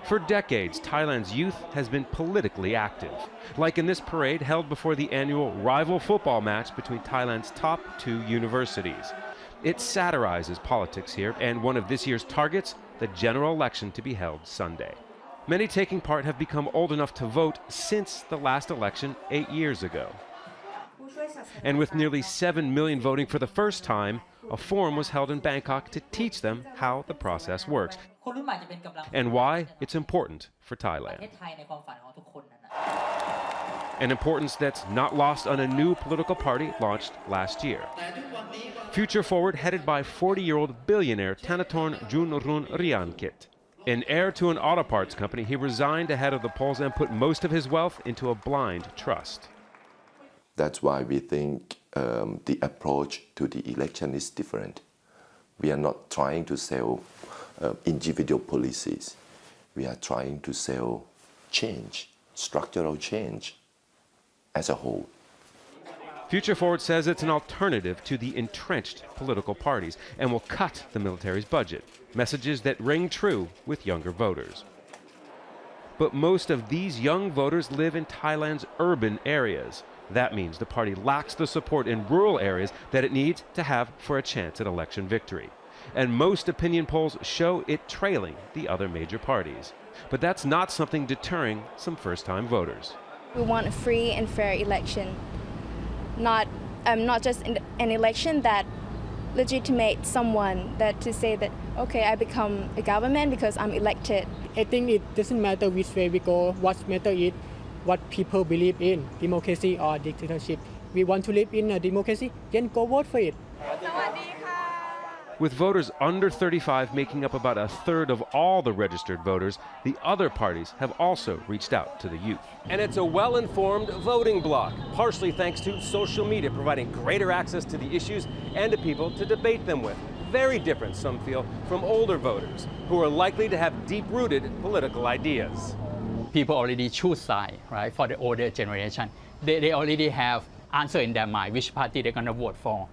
For decades, Thailand's youth has been politically active, like in this parade held before the annual rival football match between Thailand's top two universities. It satirizes politics here, and one of this year's targets, the general election to be held Sunday. Many taking part have become old enough to vote since the last election 8 years ago. And with nearly 7 million voting for the first time, a forum was held in Bangkok to teach them how the process works and why it's important for Thailand. An importance that's not lost on a new political party launched last year. Future Forward, headed by 40-year-old billionaire Thanathorn Juanruong Ruangkit. An heir to an auto parts company, he resigned ahead of the polls and put most of his wealth into a blind trust. That's why we think the approach to the election is different. We are not trying to sell individual policies. We are trying to sell change, structural change as a whole. Future Forward says it's an alternative to the entrenched political parties and will cut the military's budget, messages that ring true with younger voters. But most of these young voters live in Thailand's urban areas. That means the party lacks the support in rural areas that it needs to have for a chance at election victory. And most opinion polls show it trailing the other major parties. But that's not something deterring some first-time voters. We want a free and fair election, not just an election that legitimates someone, that to say that, okay, I become a government because I'm elected. I think it doesn't matter which way we go. What matters is what people believe in, democracy or dictatorship. We want to live in a democracy, then go vote for it. With voters under 35 making up about a third of all the registered voters, the other parties have also reached out to the youth. And it's a well-informed voting bloc, partially thanks to social media providing greater access to the issues and to people to debate them with. Very different, some feel, from older voters, who are likely to have deep-rooted political ideas. People already choose side, right, for the older generation. They already have answer in their mind which party they're going to vote for.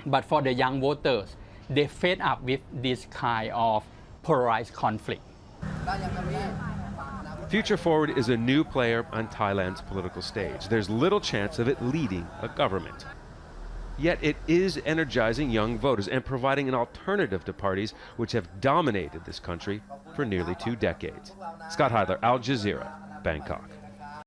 But for the young voters, they fed up with this kind of polarized conflict. Future Forward is a new player on Thailand's political stage. There's little chance of it leading a government. Yet it is energizing young voters and providing an alternative to parties which have dominated this country for nearly 2 decades. Scott Heidler, Al Jazeera, Bangkok.